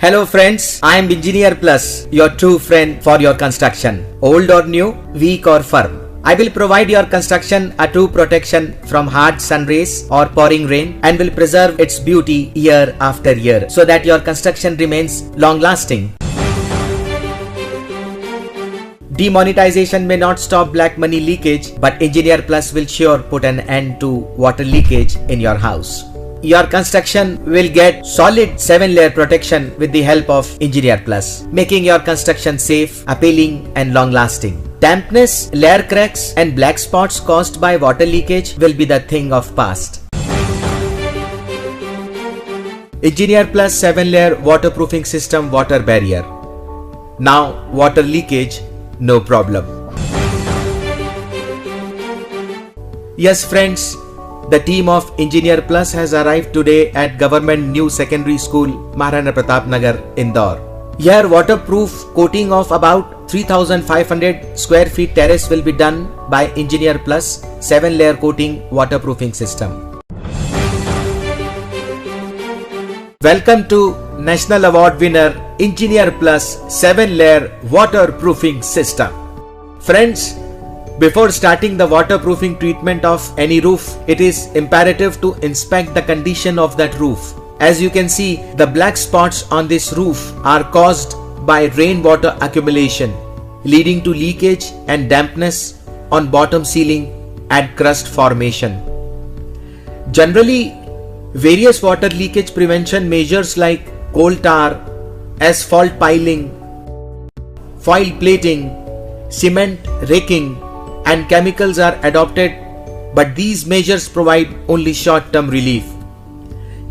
Hello friends, I am Engineer Plus, your true friend for your construction. Old or new, weak or firm. I will provide your construction a true protection from hard sun rays or pouring rain and will preserve its beauty year after year so that your construction remains long lasting. Demonetization may not stop black money leakage, but Engineer Plus will sure put an end to water leakage in your house. Your construction will get solid 7-layer protection with the help of Engineer Plus, making your construction safe, appealing and long-lasting. Dampness, layer cracks and black spots caused by water leakage will be the thing of past. Engineer Plus 7-layer waterproofing system water barrier. Now water leakage, no problem. Yes friends, the team of Engineer Plus has arrived today at Government New Secondary School, Maharana Pratap Nagar, Indore. Here waterproof coating of about 3500 square feet terrace will be done by Engineer Plus 7-layer coating waterproofing system. Welcome to National Award winner Engineer Plus 7-layer waterproofing system. Friends, before starting the waterproofing treatment of any roof, it is imperative to inspect the condition of that roof. As you can see, the black spots on this roof are caused by rainwater accumulation, leading to leakage and dampness on bottom ceiling and crust formation. Generally, various water leakage prevention measures like coal tar, asphalt piling, foil plating, cement raking and chemicals are adopted, but these measures provide only short-term relief.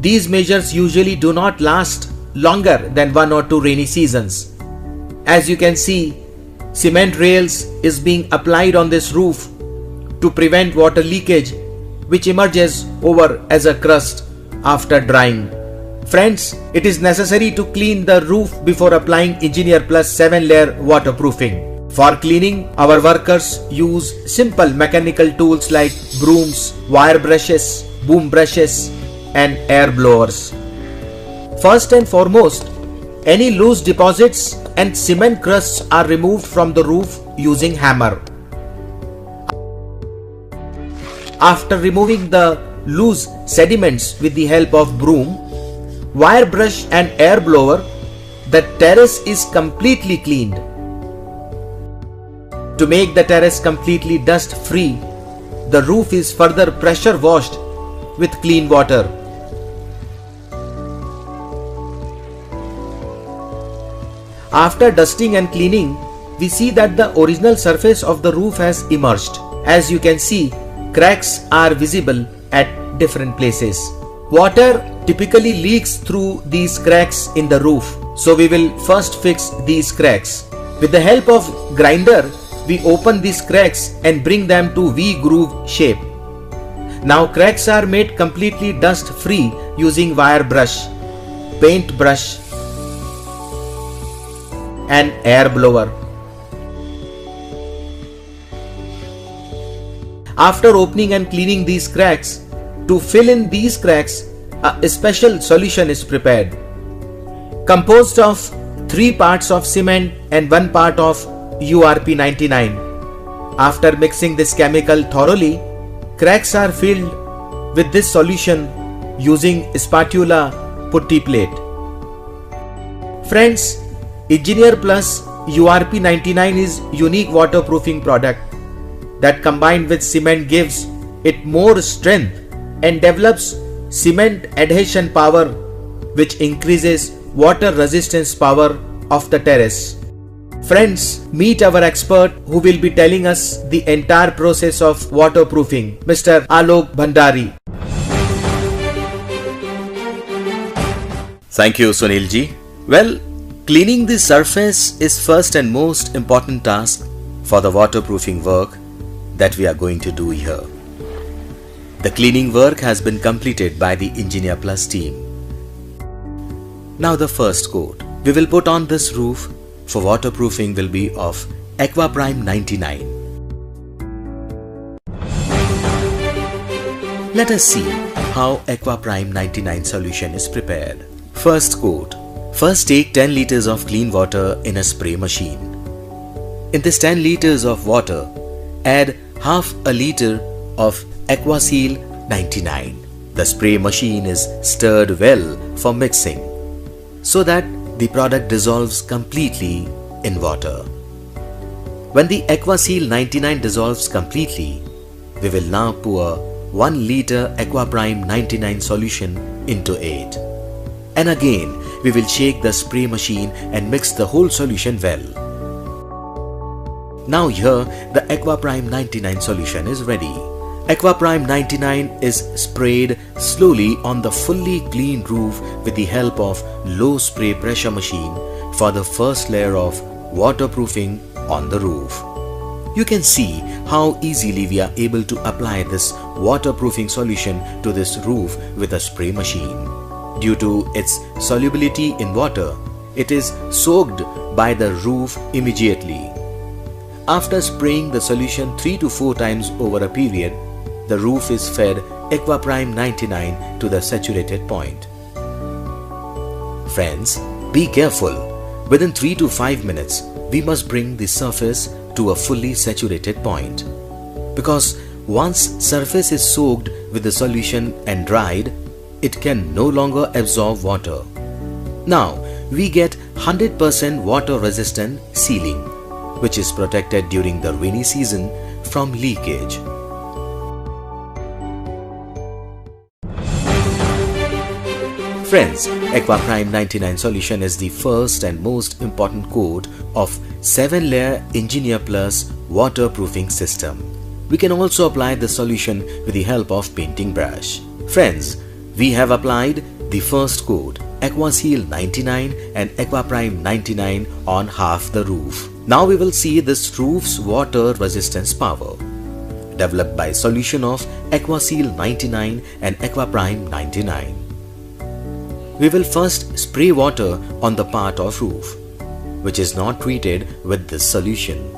These measures usually do not last longer than 1 or 2 rainy seasons. As you can see, cement rails is being applied on this roof to prevent water leakage, which emerges over as a crust after drying. Friends, it is necessary to clean the roof before applying Engineer Plus 7-layer waterproofing. For cleaning, our workers use simple mechanical tools like brooms, wire brushes, boom brushes and air blowers. First and foremost, any loose deposits and cement crusts are removed from the roof using hammer. After removing the loose sediments with the help of broom, wire brush and air blower, the terrace is completely cleaned. To make the terrace completely dust free, the roof is further pressure washed with clean water. After dusting and cleaning, we see that the original surface of the roof has emerged. As you can see, cracks are visible at different places. Water typically leaks through these cracks in the roof, so we will first fix these cracks. With the help of grinder, we open these cracks and bring them to V-groove shape. Now cracks are made completely dust free using wire brush, paint brush and air blower. After opening and cleaning these cracks, to fill in these cracks, a special solution is prepared. Composed of 3 parts of cement and 1 part of URP 99. After mixing this chemical thoroughly, cracks are filled with this solution using spatula putty plate. Friends, Engineer Plus URP 99 is unique waterproofing product that combined with cement gives it more strength and develops cement adhesion power, which increases water resistance power of the terrace. Friends, meet our expert who will be telling us the entire process of waterproofing, Mr. Alok Bhandari. Thank you, Sunil ji. Well, cleaning the surface is first and most important task for the waterproofing work that we are going to do here. The cleaning work has been completed by the Engineer Plus team. Now the first coat we will put on this roof for waterproofing will be of Aquaprime 99. Let us see how Aquaprime 99 solution is prepared. First coat, First, take 10 liters of clean water in a spray machine. In this 10 liters of water, add half a liter of Aquaseal 99. The spray machine is stirred well for mixing so that the product dissolves completely in water. When the Aquaseal 99 dissolves completely, we will now pour 1 liter Aquaprime 99 solution into it. And again, we will shake the spray machine and mix the whole solution well. Now here, the Aquaprime 99 solution is ready. Aquaprime 99 is sprayed slowly on the fully clean roof with the help of low spray pressure machine for the first layer of waterproofing on the roof. You can see how easily we are able to apply this waterproofing solution to this roof with a spray machine. Due to its solubility in water, it is soaked by the roof immediately. After spraying the solution 3 to 4 times over a period, the roof is fed Aquaprime 99 to the saturated point. Friends, be careful. Within 3 to 5 minutes, we must bring the surface to a fully saturated point. Because once surface is soaked with the solution and dried, it can no longer absorb water. Now, we get 100% water resistant ceiling, which is protected during the rainy season from leakage. Friends, Aquaprime 99 solution is the first and most important coat of 7-layer Engineer Plus waterproofing system. We can also apply the solution with the help of painting brush. Friends, we have applied the first coat, Aquaseal 99 and Aquaprime 99 on half the roof. Now we will see this roof's water resistance power, developed by solution of Aquaseal 99 and Aquaprime 99. We will first spray water on the part of roof, which is not treated with this solution.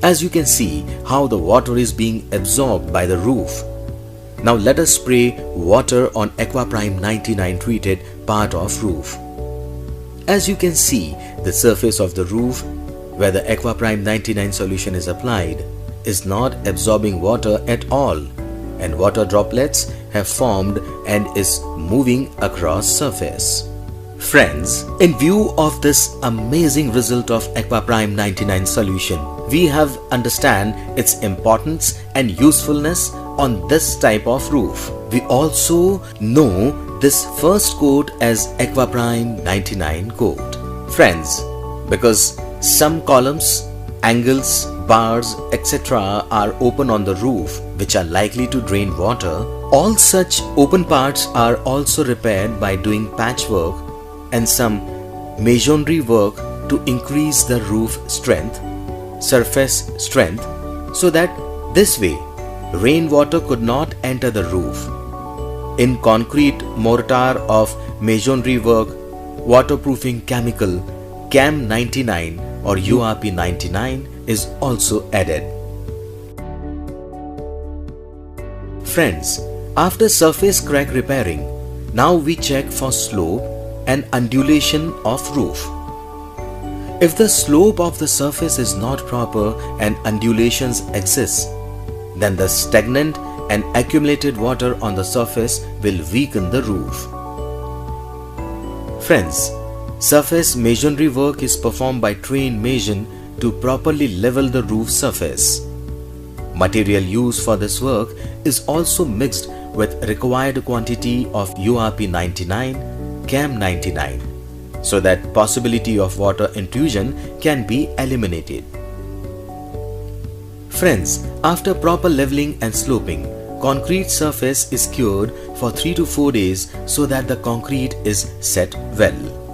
As you can see how the water is being absorbed by the roof. Now let us spray water on Aquaprime 99 treated part of roof. As you can see, the surface of the roof where the Aquaprime 99 solution is applied is not absorbing water at all, and water droplets have formed and is moving across surface. Friends, in view of this amazing result of Aquaprime 99 solution, we have understand its importance and usefulness on this type of roof. We also know this first coat as Aquaprime 99 coat. Friends, because some columns, angles, bars, etc. are open on the roof which are likely to drain water, all such open parts are also repaired by doing patchwork and some masonry work to increase the roof strength, surface strength, so that this way rainwater could not enter the roof. In concrete mortar of masonry work, waterproofing chemical CAM 99 or URP 99 is also added. Friends, after surface crack repairing, now we check for slope and undulation of roof. If the slope of the surface is not proper and undulations exist, then the stagnant and accumulated water on the surface will weaken the roof. Friends, surface masonry work is performed by trained mason to properly level the roof surface. Material used for this work is also mixed with required quantity of URP 99, CAM 99, so that possibility of water intrusion can be eliminated. Friends, after proper leveling and sloping, concrete surface is cured for 3 to 4 days so that the concrete is set well.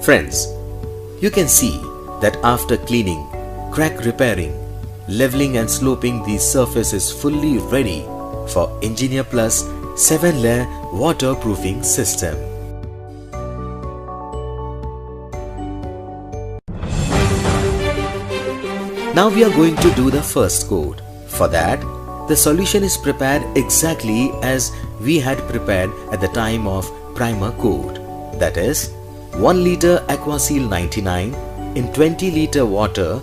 Friends, you can see that after cleaning, crack repairing, leveling and sloping, the surface is fully ready for Engineer Plus 7-layer waterproofing system. Now we are going to do the first coat. For that, the solution is prepared exactly as we had prepared at the time of primer coat. That is, 1 liter Aquaseal 99 in 20 liter water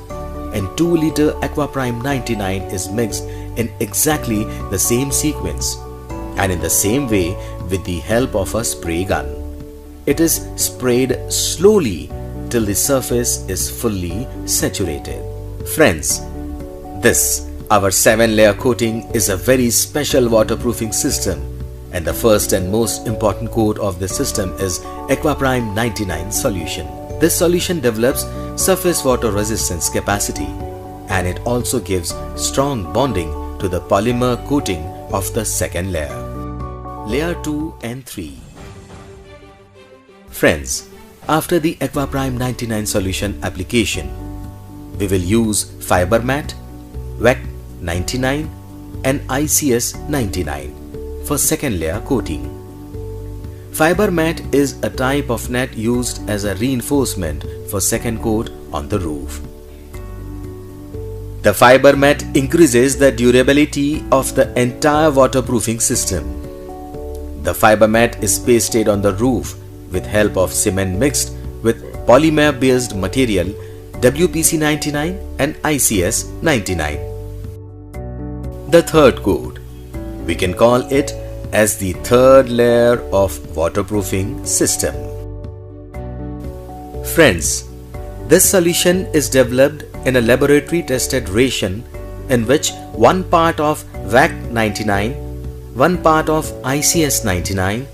and 2 liter Aquaprime 99 is mixed in exactly the same sequence and in the same way with the help of a spray gun. It is sprayed slowly till the surface is fully saturated. Friends, this our 7-layer coating is a very special waterproofing system, and the first and most important coat of this system is Aquaprime 99 solution. This solution develops surface water resistance capacity, and it also gives strong bonding to the polymer coating of the second layer. Layer 2 and 3. Friends, after the Aquaprime 99 solution application, we will use Fiber Mat, WAC 99 and ICS 99 for second layer coating. Fiber mat is a type of net used as a reinforcement for second coat on the roof. The fiber mat increases the durability of the entire waterproofing system. The fiber mat is pasted on the roof with help of cement mixed with polymer based material WPC 99 and ICS 99. The third coat, we can call it as the third layer of waterproofing system. Friends, this solution is developed in a laboratory tested ration in which 1 part of WAC 99, 1 part of ICS 99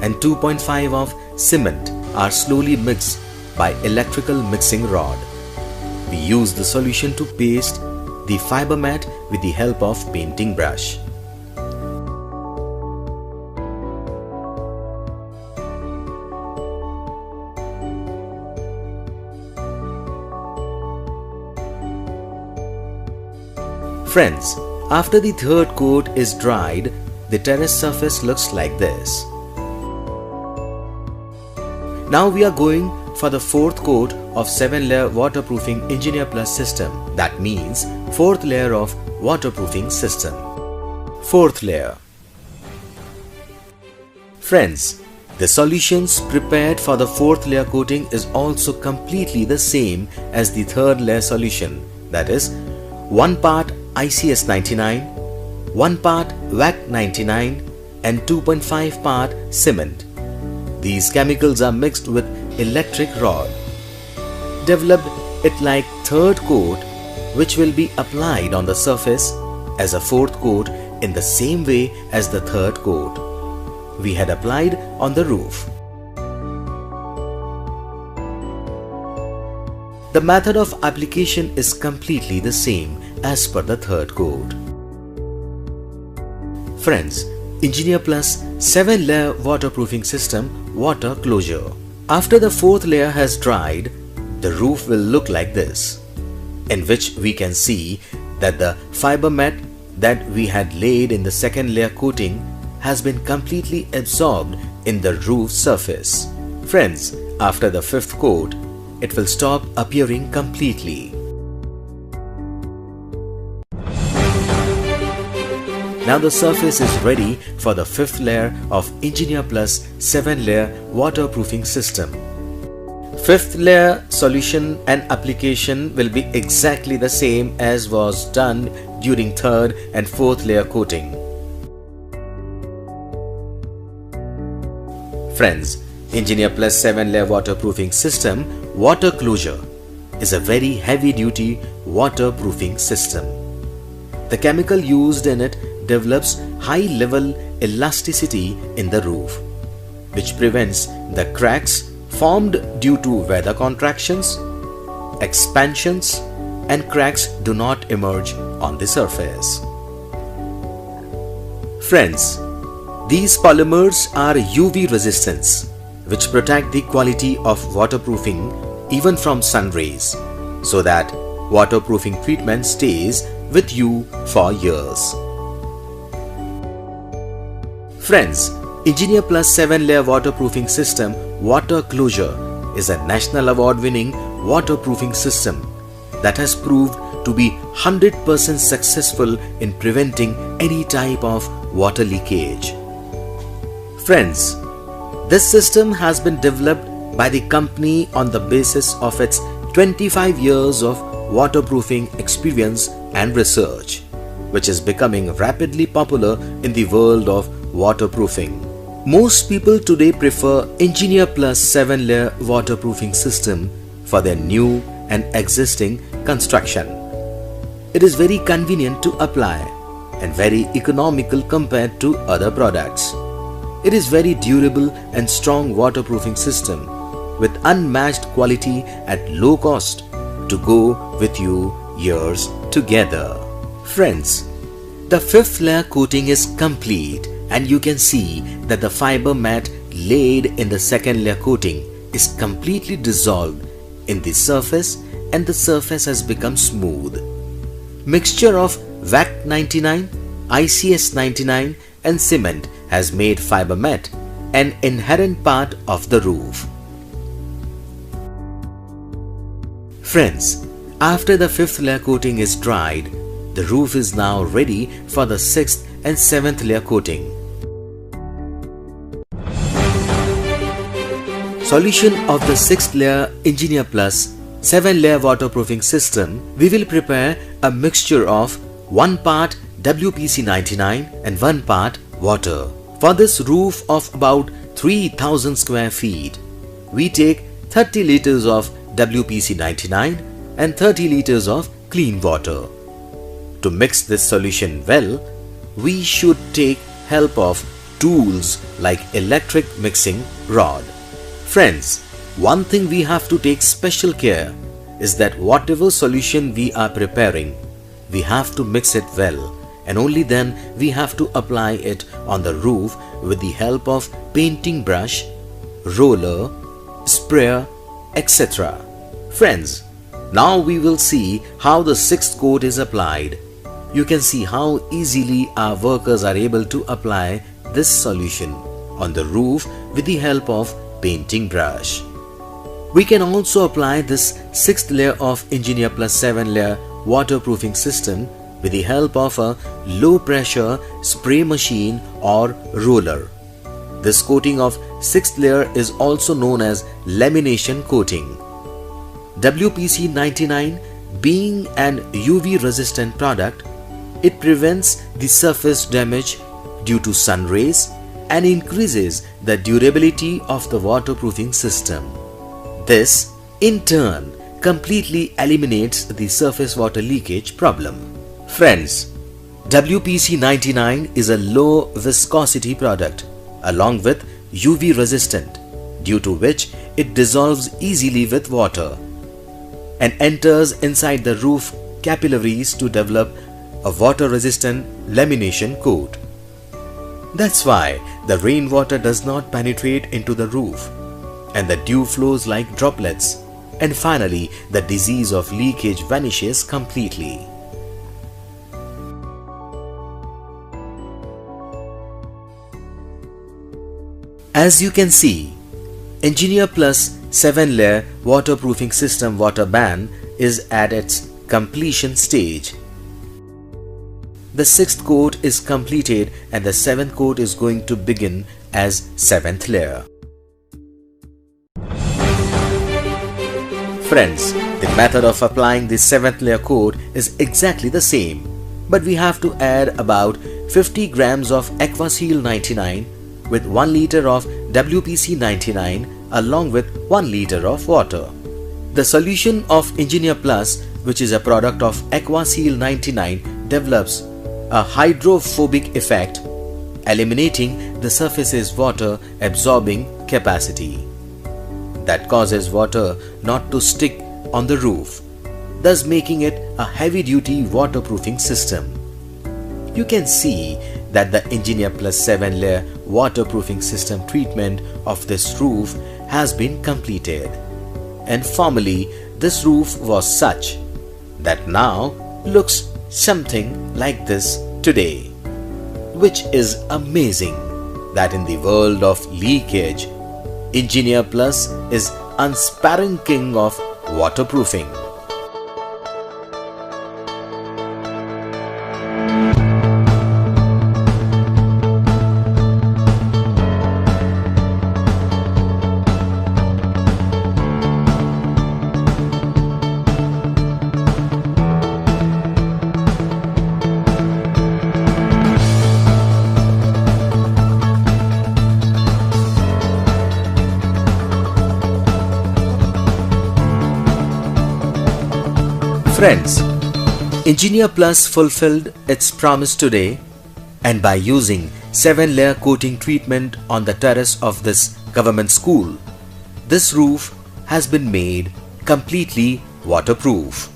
and 2.5 of cement are slowly mixed by electrical mixing rod. We use the solution to paste the fiber mat with the help of painting brush. Friends, after the third coat is dried, the terrace surface looks like this. Now we are going for the fourth coat of 7-layer waterproofing Engineer Plus system. That means fourth layer of waterproofing system. Fourth layer. Friends, the solutions prepared for the fourth layer coating is also completely the same as the third layer solution. That is, 1 part ICS 99, 1 part WAC 99 and 2.5 part cement. These chemicals are mixed with electric rod. Developed it like third coat, which will be applied on the surface as a fourth coat in the same way as the third coat we had applied on the roof. The method of application is completely the same as per the third coat. Friends, Engineer Plus 7-layer waterproofing system water closure. After the fourth layer has dried, the roof will look like this, in which we can see that the fiber mat that we had laid in the second layer coating has been completely absorbed in the roof surface. Friends, after the fifth coat, it will stop appearing completely. Now the surface is ready for the fifth layer of Engineer Plus 7-layer waterproofing system. Fifth layer solution and application will be exactly the same as was done during third and fourth layer coating. Friends, Engineer Plus 7-layer waterproofing system water closure is a very heavy duty waterproofing system. The chemical used in it develops high level elasticity in the roof, which prevents the cracks formed due to weather contractions, expansions, and cracks do not emerge on the surface. Friends, these polymers are UV resistance, which protect the quality of waterproofing even from sun rays, so that waterproofing treatment stays with you for years. Friends, Engineer Plus 7-layer waterproofing system Water Closure is a national award-winning waterproofing system that has proved to be 100% successful in preventing any type of water leakage. Friends, this system has been developed by the company on the basis of its 25 years of waterproofing experience and research, which is becoming rapidly popular in the world of waterproofing. Most people today prefer Engineer Plus 7-layer waterproofing system for their new and existing construction. It is very convenient to apply and very economical compared to other products. It is very durable and strong waterproofing system with unmatched quality at low cost to go with you years together. Friends, the 5th layer coating is complete and you can see that the fiber mat laid in the 2nd layer coating is completely dissolved in the surface and the surface has become smooth. Mixture of WAC 99, ICS 99 and cement has made fiber mat an inherent part of the roof. Friends, after the 5th layer coating is dried, the roof is now ready for the 6th and 7th layer coating. Solution of the 6th layer Engineer Plus 7-layer waterproofing system, we will prepare a mixture of 1 part WPC 99 and 1 part water. For this roof of about 3000 square feet, we take 30 liters of WPC 99 and 30 liters of clean water. To mix this solution well, we should take help of tools like electric mixing rod. Friends, one thing we have to take special care is that whatever solution we are preparing, we have to mix it well and only then we have to apply it on the roof with the help of painting brush, roller, sprayer, etc. Friends, now we will see how the 6th coat is applied. You can see how easily our workers are able to apply this solution on the roof with the help of painting brush. We can also apply this 6th layer of Engineer Plus 7-layer waterproofing system with the help of a low pressure spray machine or roller. This coating of 6th layer is also known as lamination coating. WPC 99 being an UV resistant product, it prevents the surface damage due to sun rays and increases the durability of the waterproofing system. This, in turn, completely eliminates the surface water leakage problem. Friends, WPC 99 is a low viscosity product along with UV resistant, due to which it dissolves easily with water and enters inside the roof capillaries to develop a water-resistant lamination coat. That's why the rainwater does not penetrate into the roof and the dew flows like droplets, and finally the disease of leakage vanishes completely. As you can see, Engineer Plus 7-layer waterproofing system Waterban is at its completion stage. The 6th coat is completed and the 7th coat is going to begin as 7th layer. Friends, the method of applying the 7th layer coat is exactly the same, but we have to add about 50 grams of Aquaseal 99 with 1 liter of WPC 99 along with 1 liter of water. The solution of Engineer Plus, which is a product of Aquaseal 99, develops a hydrophobic effect, eliminating the surface's water absorbing capacity. That causes water not to stick on the roof, thus making it a heavy-duty waterproofing system. You can see that the Engineer Plus 7-layer waterproofing system treatment of this roof has been completed. And formerly, this roof was such that now looks something like this today, which is amazing. that in the world of leakage, Engineer Plus is unsparing king of waterproofing. Friends, Engineer Plus fulfilled its promise today, and by using 7-layer coating treatment on the terrace of this government school, this roof has been made completely waterproof.